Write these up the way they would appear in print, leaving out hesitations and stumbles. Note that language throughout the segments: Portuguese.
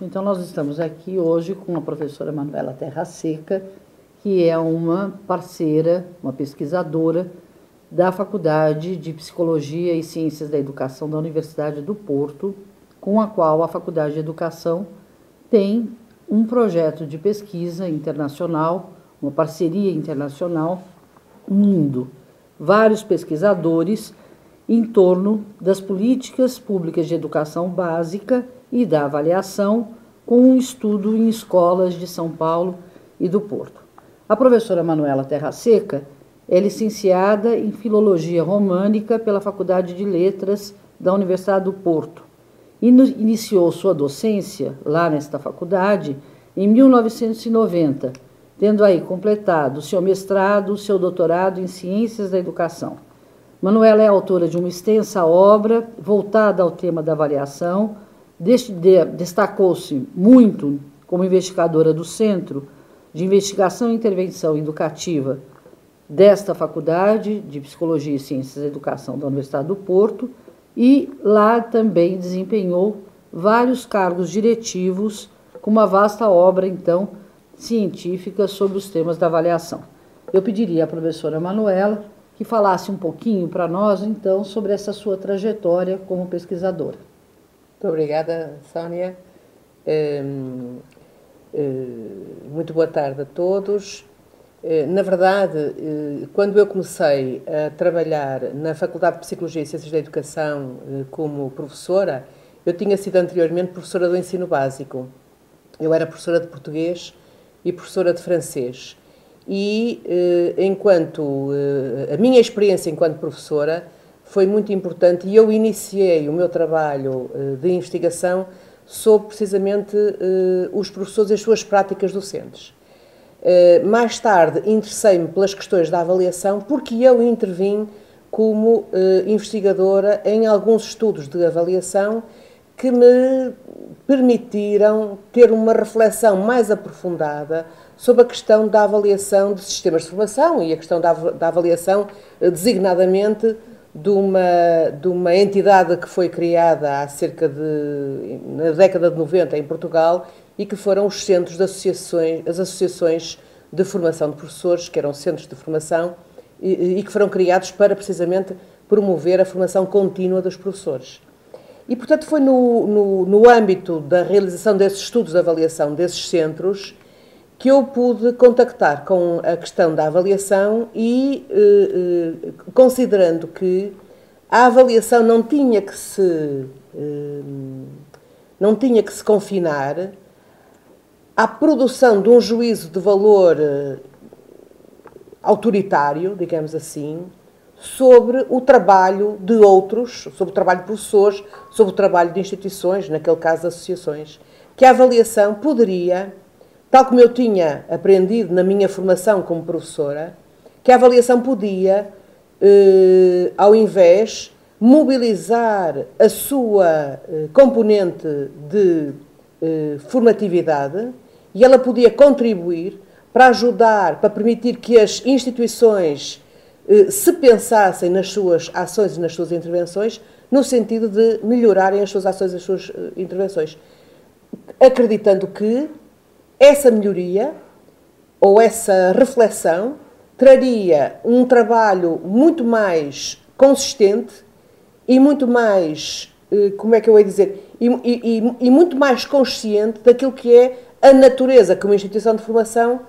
Então, nós estamos aqui hoje com a professora Manuela Terra Seca, que é uma parceira, uma pesquisadora da Faculdade de Psicologia e Ciências da Educação da Universidade do Porto, com a qual a Faculdade de Educação tem um projeto de pesquisa internacional, uma parceria internacional, unindo vários pesquisadores em torno das políticas públicas de educação básica e da avaliação, com um estudo em escolas de São Paulo e do Porto. A professora Manuela Terra Seca é licenciada em Filologia Românica pela Faculdade de Letras da Universidade do Porto e iniciou sua docência lá nesta faculdade em 1990, tendo aí completado seu mestrado, seu doutorado em Ciências da Educação. Manuela é autora de uma extensa obra voltada ao tema da avaliação, destacou-se muito como investigadora do Centro de Investigação e Intervenção Educativa desta Faculdade de Psicologia e Ciências da Educação da Universidade do Porto e lá também desempenhou vários cargos diretivos com uma vasta obra, então, científica sobre os temas da avaliação. Eu pediria à professora Manuela que falasse um pouquinho para nós, então, sobre essa sua trajetória como pesquisadora. Muito obrigada, Sónia. Muito boa tarde a todos. Na verdade, quando eu comecei a trabalhar na Faculdade de Psicologia e Ciências da Educação como professora, eu tinha sido anteriormente professora do ensino básico. Eu era professora de português e professora de francês. E a minha experiência enquanto professora foi muito importante e eu iniciei o meu trabalho de investigação sobre precisamente os professores e as suas práticas docentes. Mais tarde interessei-me pelas questões da avaliação porque eu intervim como investigadora em alguns estudos de avaliação que me permitiram ter uma reflexão mais aprofundada sobre a questão da avaliação de sistemas de formação e a questão da avaliação designadamente de uma entidade que foi criada na década de 90 em Portugal e que foram os centros de associações, as associações de formação de professores, que eram centros de formação e que foram criados para precisamente promover a formação contínua dos professores. E, portanto, foi no âmbito da realização desses estudos de avaliação desses centros que eu pude contactar com a questão da avaliação e, considerando que a avaliação não tinha que se confinar à produção de um juízo de valor autoritário, digamos assim, sobre o trabalho de outros, sobre o trabalho de professores, sobre o trabalho de instituições, naquele caso de associações, que a avaliação poderia, tal como eu tinha aprendido na minha formação como professora, que a avaliação podia, ao invés, mobilizar a sua componente de formatividade e ela podia contribuir para ajudar, para permitir que as instituições se pensassem nas suas ações e nas suas intervenções no sentido de melhorarem as suas ações e as suas intervenções, acreditando que essa melhoria ou essa reflexão traria um trabalho muito mais consistente e muito mais, como é que eu ia dizer, e muito mais consciente daquilo que é a natureza que uma instituição de formação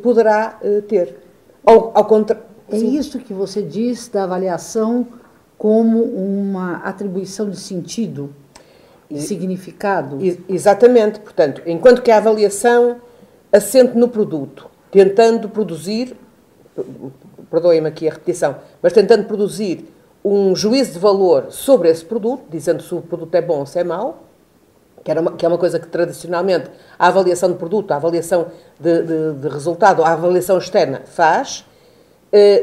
poderá ter. Ao contrário. É isso que você diz da avaliação como uma atribuição de sentido, de significado? Exatamente. Portanto, enquanto que a avaliação assente no produto, tentando produzir, perdoem-me aqui a repetição, mas tentando produzir um juízo de valor sobre esse produto, dizendo se o produto é bom ou se é mau, que é uma coisa que tradicionalmente a avaliação de produto, a avaliação de resultado, a avaliação externa faz.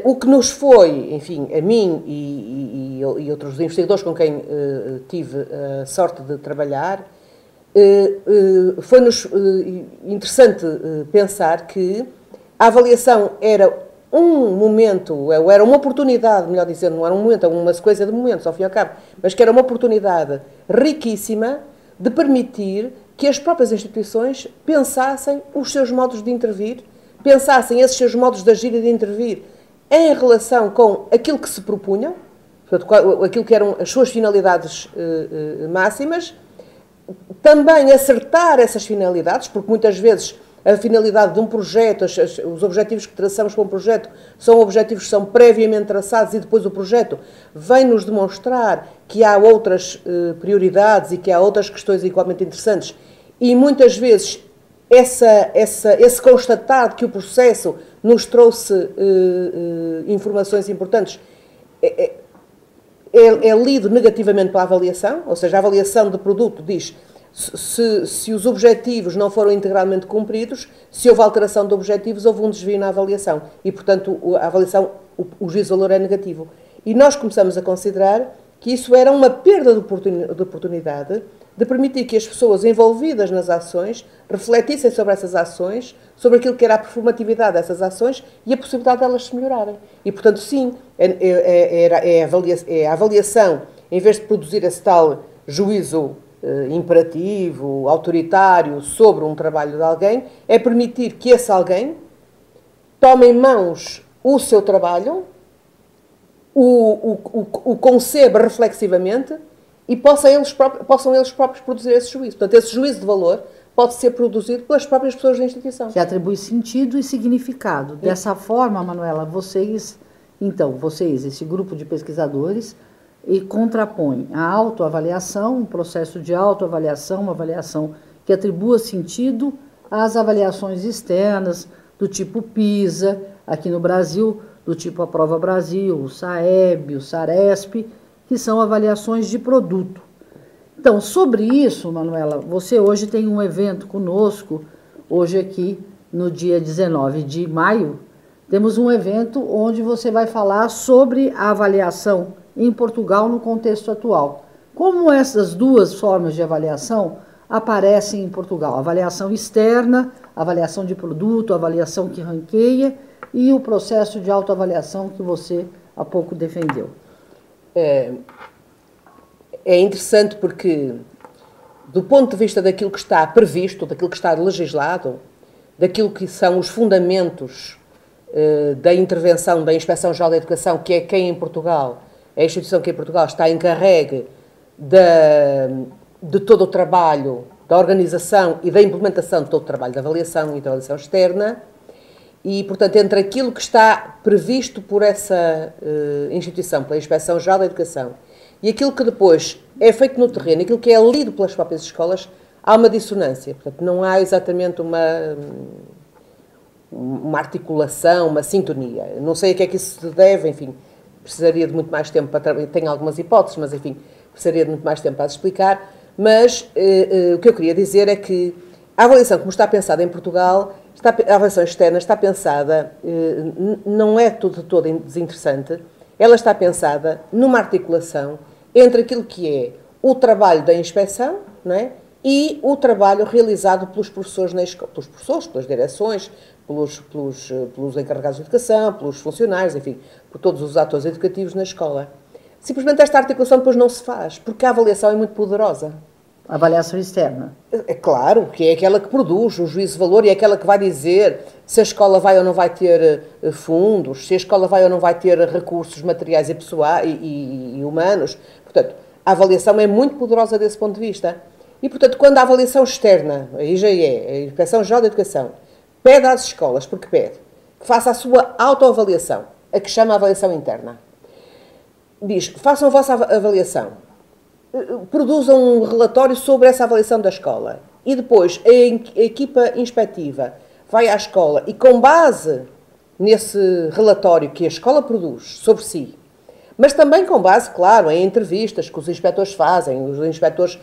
O que nos foi, enfim, a mim e outros investigadores com quem tive a sorte de trabalhar, foi-nos interessante pensar que a avaliação era um momento, ou era uma oportunidade, melhor dizendo, não era um momento, é uma sequência de momentos, ao fim e ao cabo, mas que era uma oportunidade riquíssima de permitir que as próprias instituições pensassem os seus modos de intervir, pensassem esses seus modos de agir e de intervir em relação com aquilo que se propunham, portanto, aquilo que eram as suas finalidades máximas, também acertar essas finalidades, porque muitas vezes a finalidade de um projeto, os objetivos que traçamos para um projeto são objetivos que são previamente traçados e depois o projeto vem-nos demonstrar que há outras prioridades e que há outras questões igualmente interessantes e muitas vezes esse constatar que o processo nos trouxe informações importantes é lido negativamente pela avaliação, ou seja, a avaliação de produto diz se os objetivos não foram integralmente cumpridos, se houve alteração de objetivos, houve um desvio na avaliação e, portanto, a avaliação, o juízo de valor é negativo. E nós começamos a considerar que isso era uma perda de oportunidade de permitir que as pessoas envolvidas nas ações refletissem sobre essas ações, sobre aquilo que era a performatividade dessas ações e a possibilidade delas se melhorarem. E, portanto, sim, é a avaliação, em vez de produzir esse tal juízo imperativo, autoritário sobre um trabalho de alguém, é permitir que esse alguém tome em mãos o seu trabalho, o conceba reflexivamente e possam eles próprios produzir esse juízo. Portanto, esse juízo de valor pode ser produzido pelas próprias pessoas da instituição. Que atribui sentido e significado. Dessa forma, Manuela, vocês, esse grupo de pesquisadores, e contrapõe a autoavaliação, um processo de autoavaliação, uma avaliação que atribua sentido às avaliações externas, do tipo PISA, aqui no Brasil, do tipo a Prova Brasil, o SAEB, o SARESP, que são avaliações de produto. Então, sobre isso, Manuela, você hoje tem um evento conosco, hoje aqui, no dia 19 de maio, temos um evento onde você vai falar sobre a avaliação em Portugal no contexto atual. Como essas duas formas de avaliação aparecem em Portugal? Avaliação externa, avaliação de produto, avaliação que ranqueia e o processo de autoavaliação que você há pouco defendeu. É interessante porque, do ponto de vista daquilo que está previsto, daquilo que está legislado, daquilo que são os fundamentos da intervenção da Inspeção-Geral da Educação, que é quem em Portugal, é a instituição que em Portugal está encarregue de todo o trabalho, da organização e da implementação de todo o trabalho de avaliação e de avaliação externa, e, portanto, entre aquilo que está previsto por essa instituição, pela Inspeção-Geral da Educação, e aquilo que depois é feito no terreno, aquilo que é lido pelas próprias escolas, há uma dissonância. Portanto, não há exatamente uma articulação, uma sintonia. Não sei a que é que isso se deve, enfim, precisaria de muito mais tempo para trabalhar, tenho algumas hipóteses, mas, enfim, precisaria de muito mais tempo para as explicar, mas o que eu queria dizer é que a avaliação, como está pensada em Portugal, a avaliação externa está pensada, não é de todo desinteressante, ela está pensada numa articulação entre aquilo que é o trabalho da inspeção, não é? E o trabalho realizado pelos professores na escola, pelos professores, pelas direções, pelos encarregados de educação, pelos funcionários, enfim, por todos os atores educativos na escola. Simplesmente esta articulação depois não se faz, porque a avaliação é muito poderosa. A avaliação externa. É claro, que é aquela que produz o juízo de valor e é aquela que vai dizer se a escola vai ou não vai ter fundos, se a escola vai ou não vai ter recursos materiais e pessoais e humanos. Portanto, a avaliação é muito poderosa desse ponto de vista. E, portanto, quando a avaliação externa, a IGE, a Inspeção-Geral da Educação, pede às escolas, porque pede, que faça a sua autoavaliação, a que chama a avaliação interna. Diz, façam a vossa avaliação, produzam um relatório sobre essa avaliação da escola e depois a equipa inspectiva vai à escola e, com base nesse relatório que a escola produz sobre si, mas também com base, claro, em entrevistas que os inspectores fazem, os inspectores,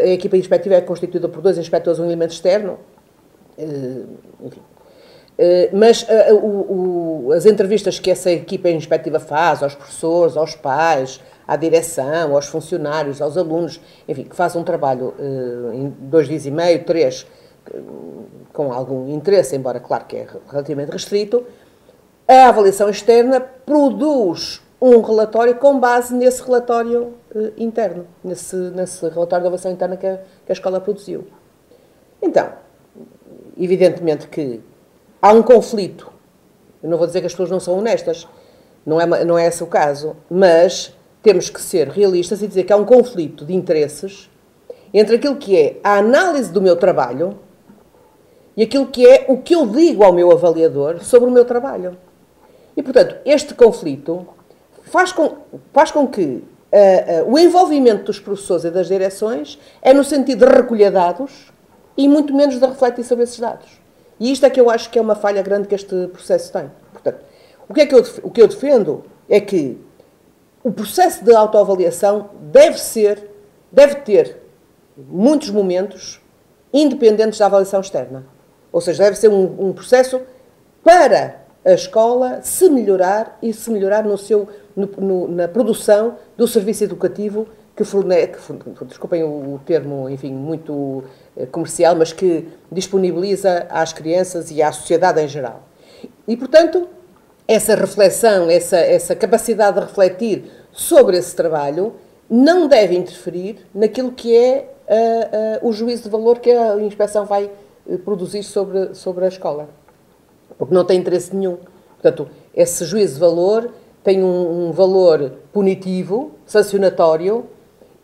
a equipa inspectiva é constituída por 2 inspectores, um elemento externo, enfim. Mas as entrevistas que essa equipa inspectiva faz aos professores, aos pais, à direção, aos funcionários, aos alunos, enfim, que faz um trabalho em 2 dias e meio, 3, com algum interesse, embora claro que é relativamente restrito, a avaliação externa produz um relatório com base nesse relatório interno, nesse relatório de avaliação interna que a escola produziu. Então, evidentemente que há um conflito. Eu não vou dizer que as pessoas não são honestas, não é esse o caso, mas temos que ser realistas e dizer que há um conflito de interesses entre aquilo que é a análise do meu trabalho e aquilo que é o que eu digo ao meu avaliador sobre o meu trabalho. E, portanto, este conflito faz com que o envolvimento dos professores e das direções é no sentido de recolher dados e muito menos de refletir sobre esses dados. E isto é que eu acho que é uma falha grande que este processo tem. Portanto, o que eu defendo é que o processo de autoavaliação deve ter muitos momentos independentes da avaliação externa. Ou seja, deve ser um processo para a escola se melhorar e se melhorar na produção do serviço educativo que desculpem o termo, enfim, muito comercial, mas que disponibiliza às crianças e à sociedade em geral. E, portanto, essa reflexão, essa capacidade de refletir sobre esse trabalho não deve interferir naquilo que é o juízo de valor que a inspeção vai produzir sobre a escola. Porque não tem interesse nenhum. Portanto, esse juízo de valor tem um valor punitivo, sancionatório,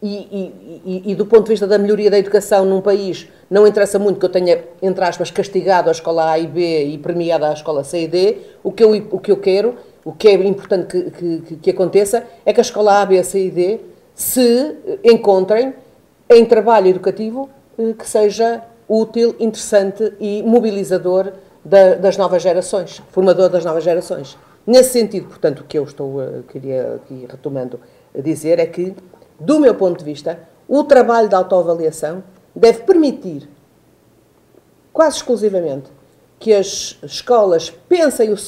e do ponto de vista da melhoria da educação num país, não interessa muito que eu tenha, entre aspas, castigado a escola A e B e premiado a escola C e D. O que eu quero, o que é importante que aconteça, é que a escola A, B, C e D se encontrem em trabalho educativo que seja útil, interessante e mobilizador das novas gerações, formador das novas gerações. Nesse sentido, portanto, o que eu queria aqui retomando dizer é que, do meu ponto de vista, o trabalho de autoavaliação deve permitir, quase exclusivamente, que as escolas pensem os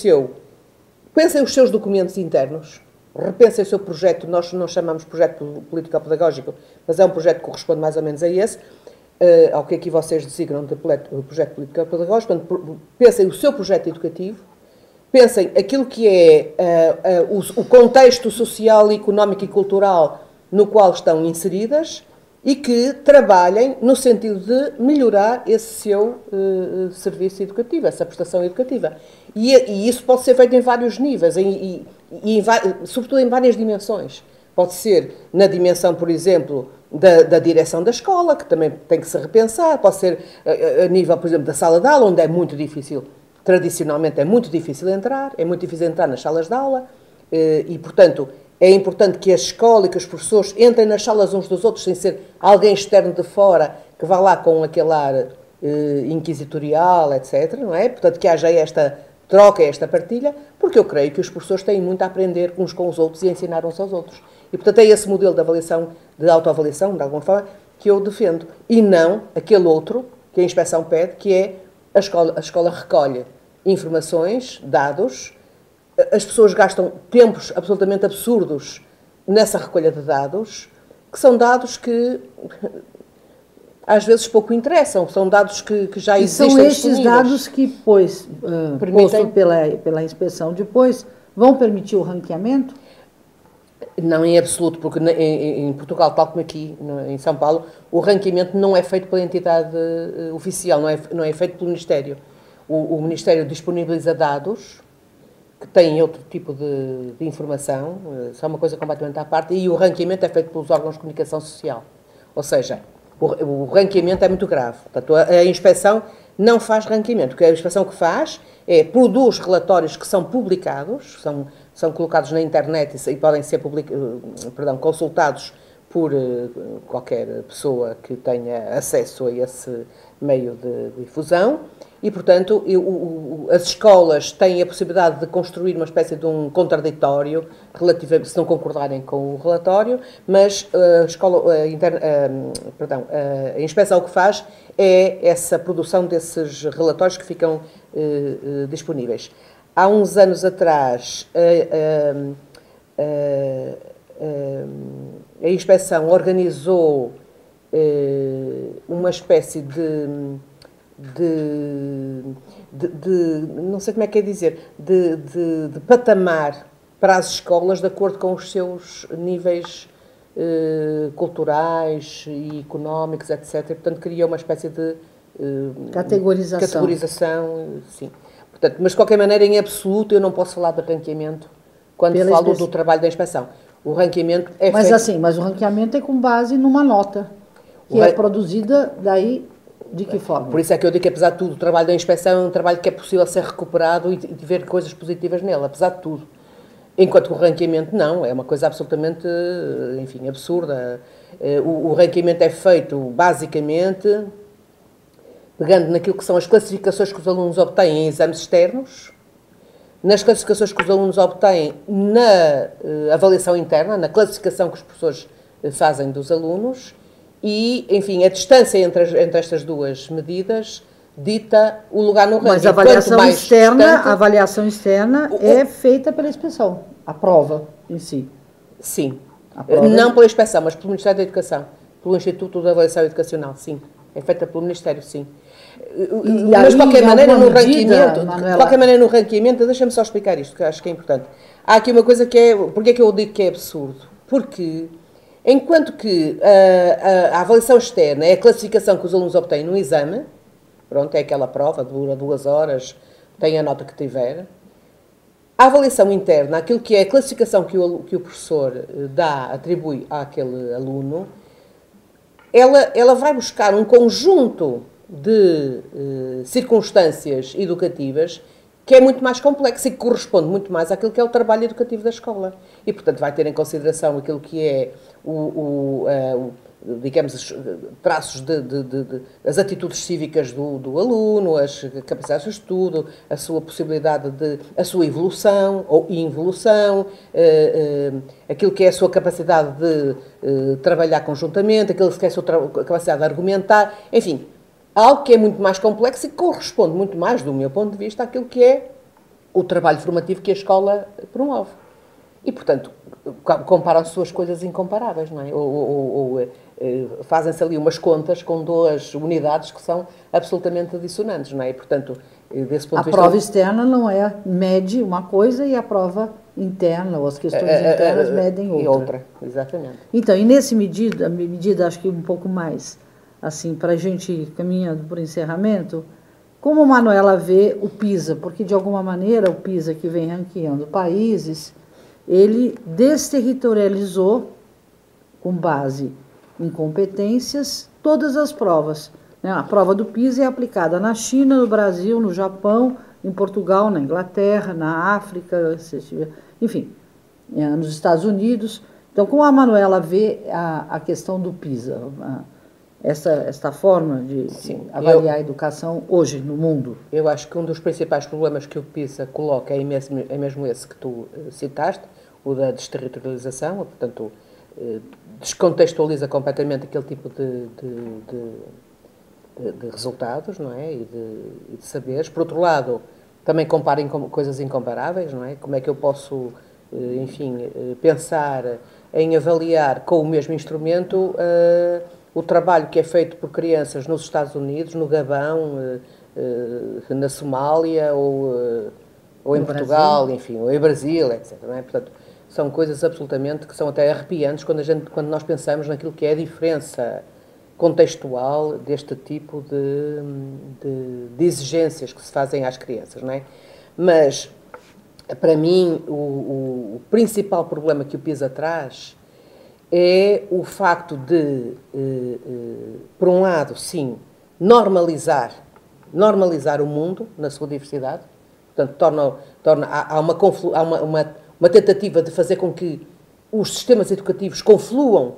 seus documentos internos, repensem o seu projeto. Nós não chamamos projeto político-pedagógico, mas é um projeto que corresponde mais ou menos a esse, ao que aqui vocês designam de projeto político-pedagógico. Portanto, pensem o seu projeto educativo, pensem aquilo que é o contexto social, económico e cultural no qual estão inseridas e que trabalhem no sentido de melhorar esse seu serviço educativo, essa prestação educativa. E isso pode ser feito em vários níveis, sobretudo em várias dimensões. Pode ser na dimensão, por exemplo, da direção da escola, que também tem que se repensar, pode ser a nível, por exemplo, da sala de aula, onde é muito difícil, tradicionalmente é muito difícil entrar nas salas de aula, e, portanto, é importante que a escola e que os professores entrem nas salas uns dos outros sem ser alguém externo de fora que vá lá com aquele ar inquisitorial, etc., não é? Portanto, que haja esta troca, esta partilha, porque eu creio que os professores têm muito a aprender uns com os outros e a ensinar uns aos outros. E, portanto, é esse modelo de avaliação, de autoavaliação, de alguma forma, que eu defendo. E não aquele outro que a inspeção pede, que é a escola recolhe informações, dados. As pessoas gastam tempos absolutamente absurdos nessa recolha de dados, que são dados que às vezes pouco interessam, são dados que já existem. E são estes dados que, posto pela inspeção depois, vão permitir o ranqueamento? Não em absoluto, porque em Portugal, tal como aqui em São Paulo, o ranqueamento não é feito pela entidade oficial, não é feito pelo Ministério. O Ministério disponibiliza dados que têm outro tipo de informação, são uma coisa completamente à parte, e o ranqueamento é feito pelos órgãos de comunicação social. Ou seja, o ranqueamento é muito grave. Portanto, a inspeção não faz ranqueamento. O que a inspeção que faz é produz relatórios que são publicados, são colocados na internet e podem ser consultados por qualquer pessoa que tenha acesso a esse meio de difusão. E, portanto, as escolas têm a possibilidade de construir uma espécie de um contraditório, relativamente, se não concordarem com o relatório, mas a inspeção o que faz é essa produção desses relatórios que ficam disponíveis. Há uns anos atrás, a inspeção organizou uma espécie de não sei como é que é dizer, de patamar para as escolas de acordo com os seus níveis culturais e económicos, etc. E, portanto, cria uma espécie de categorização, sim. Portanto, mas, de qualquer maneira, em absoluto, eu não posso falar de ranqueamento quando falo do trabalho da inspeção. O ranqueamento é mas feito... assim, mas o ranqueamento é com base numa nota, que é produzida daí de que forma? Por isso é que eu digo que, apesar de tudo, o trabalho da inspeção é um trabalho que é possível ser recuperado e de ver coisas positivas nele, apesar de tudo. Enquanto que o ranqueamento não, é uma coisa absolutamente, enfim, absurda. O ranqueamento é feito, basicamente, pegando naquilo que são as classificações que os alunos obtêm em exames externos, nas classificações que os alunos obtêm na avaliação interna, na classificação que os professores fazem dos alunos, e, enfim, a distância entre estas duas medidas dita o lugar no ranking. Mas a avaliação externa é feita pela inspeção, a prova em si. Sim. Não pela inspeção, mas pelo Ministério da Educação, pelo Instituto de Avaliação Educacional, sim. É feita pelo Ministério, sim. Mas, de qualquer maneira, no ranqueamento, deixa-me só explicar isto, que eu acho que é importante. Há aqui uma coisa que é... Porquê é que eu digo que é absurdo? Porque, enquanto que a avaliação externa é a classificação que os alunos obtêm no exame, pronto, é aquela prova, dura 2 horas, tem a nota que tiver. A avaliação interna, aquilo que é a classificação que o professor atribui àquele aluno, ela vai buscar um conjunto de circunstâncias educativas que é muito mais complexo e que corresponde muito mais àquilo que é o trabalho educativo da escola. E, portanto, vai ter em consideração aquilo que é digamos, traços as atitudes cívicas do aluno, as capacidades de estudo, a sua possibilidade a sua evolução ou involução, aquilo que é a sua capacidade de trabalhar conjuntamente, aquilo que é a sua capacidade de argumentar, enfim, algo que é muito mais complexo e que corresponde muito mais, do meu ponto de vista, àquilo que é o trabalho formativo que a escola promove. E, portanto, comparam-se duas coisas incomparáveis, não é? Fazem-se ali umas contas com 2 unidades que são absolutamente dissonantes, não é? E, portanto, desse ponto de vista... A prova externa não mede uma coisa e a prova interna, ou as questões internas medem outra. E outra, exatamente. Então, e nessa medida, acho que um pouco mais, assim, para a gente ir caminhando por encerramento, como a Manuela vê o PISA? Porque, de alguma maneira, o PISA que vem ranqueando países, ele desterritorializou, com base em competências, todas as provas. A prova do PISA é aplicada na China, no Brasil, no Japão, em Portugal, na Inglaterra, na África, enfim, nos Estados Unidos. Então, como a Manuela vê a questão do PISA, esta forma de avaliar a educação hoje no mundo? Eu acho que um dos principais problemas que o PISA coloca é mesmo esse que tu citaste, o da desterritorialização, portanto, descontextualiza completamente aquele tipo de resultados, não é? E de saberes. Por outro lado, também comparem coisas incomparáveis, não é? Como é que eu posso, enfim, pensar em avaliar com o mesmo instrumento o trabalho que é feito por crianças nos Estados Unidos, no Gabão, na Somália ou em Portugal, enfim, ou em Brasil, etc. Não é? Portanto, são coisas absolutamente que são até arrepiantes quando nós pensamos naquilo que é a diferença contextual deste tipo de exigências que se fazem às crianças, não é? Mas, para mim, o principal problema que o PISA traz é o facto de, por um lado, sim, normalizar o mundo na sua diversidade. Portanto, há uma tentativa de fazer com que os sistemas educativos confluam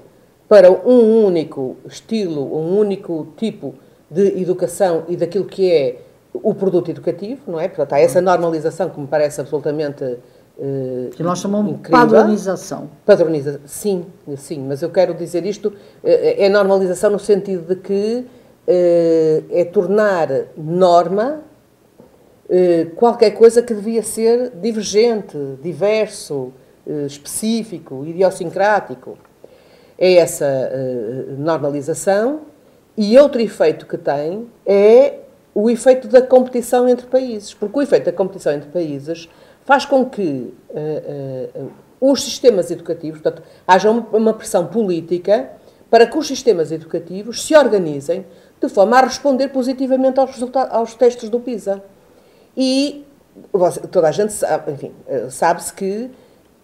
para um único estilo, um único tipo de educação e daquilo que é o produto educativo, não é? Portanto, há essa normalização que me parece absolutamente que nós chamamos de padronização. Sim, mas eu quero dizer isto, é normalização no sentido de que é tornar norma qualquer coisa que devia ser divergente, diverso, específico, idiosincrático. É essa normalização, e outro efeito que tem é o efeito da competição entre países, porque o efeito da competição entre países faz com que os sistemas educativos, portanto, haja uma pressão política para que os sistemas educativos se organizem de forma a responder positivamente aos testes do PISA. E toda a gente sabe, enfim, sabe-se que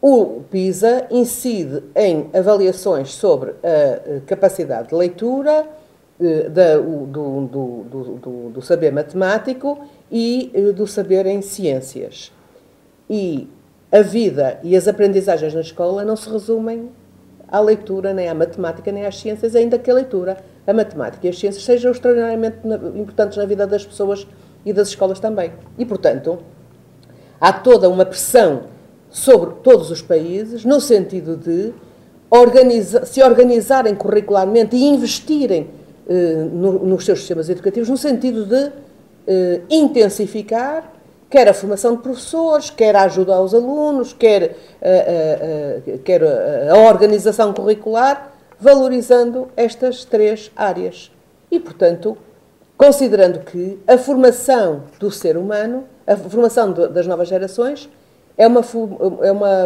o PISA incide em avaliações sobre a capacidade de leitura, do saber matemático e do saber em ciências. E a vida e as aprendizagens na escola não se resumem à leitura, nem à matemática, nem às ciências, ainda que a leitura, a matemática e as ciências sejam extraordinariamente importantes na vida das pessoas e das escolas também. E, portanto, há toda uma pressão sobre todos os países no sentido de se organizarem curricularmente e investirem nos seus sistemas educativos no sentido de intensificar quer a formação de professores, quer a ajuda aos alunos, quer a organização curricular, valorizando estas 3 áreas. E, portanto, considerando que a formação do ser humano, a formação das novas gerações, é uma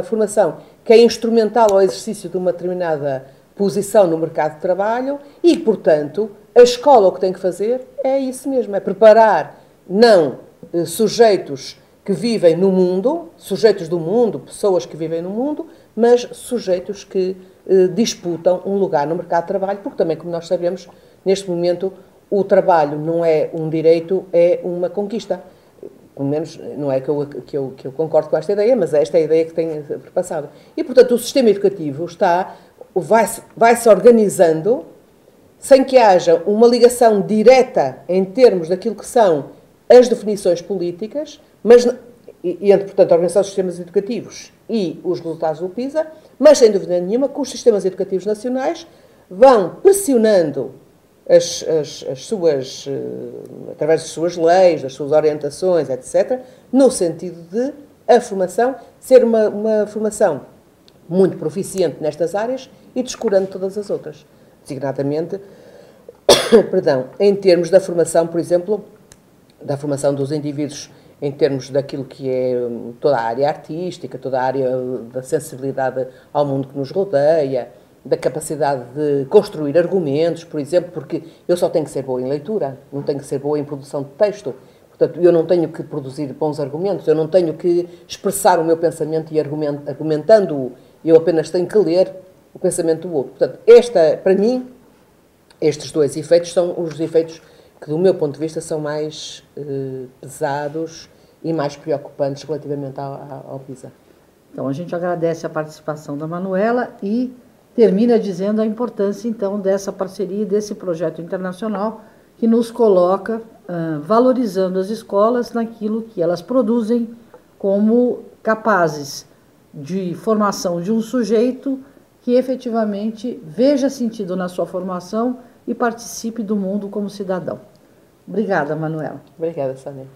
formação que é instrumental ao exercício de uma determinada posição no mercado de trabalho e, portanto, a escola o que tem que fazer é isso mesmo, é preparar não sujeitos que vivem no mundo, sujeitos do mundo, pessoas que vivem no mundo, mas sujeitos que disputam um lugar no mercado de trabalho, porque também, como nós sabemos, neste momento o trabalho não é um direito, é uma conquista. Pelo menos não é que eu concordo com esta ideia, mas esta é a ideia que tem perpassado. E, portanto, o sistema educativo vai-se organizando sem que haja uma ligação direta em termos daquilo que são as definições políticas, entre, portanto, a organização dos sistemas educativos e os resultados do PISA, mas, sem dúvida nenhuma, que os sistemas educativos nacionais vão pressionando através das suas leis, das suas orientações, etc., no sentido de a formação ser uma formação muito proficiente nestas áreas e descurando todas as outras. Designadamente, em termos da formação, por exemplo, da formação dos indivíduos em termos daquilo que é toda a área artística, toda a área da sensibilidade ao mundo que nos rodeia, da capacidade de construir argumentos, por exemplo, porque eu só tenho que ser boa em leitura, não tenho que ser boa em produção de texto. Portanto, eu não tenho que produzir bons argumentos, eu não tenho que expressar o meu pensamento e argumentando-o, eu apenas tenho que ler o pensamento do outro. Portanto, para mim, estes 2 efeitos são os efeitos que, do meu ponto de vista, são mais pesados e mais preocupantes relativamente ao PISA. Então, a gente agradece a participação da Manuela e termina dizendo a importância, então, dessa parceria e desse projeto internacional que nos coloca valorizando as escolas naquilo que elas produzem como capazes de formação de um sujeito que efetivamente veja sentido na sua formação e participe do mundo como cidadão. Obrigada, Manuela. Obrigada, Sânia.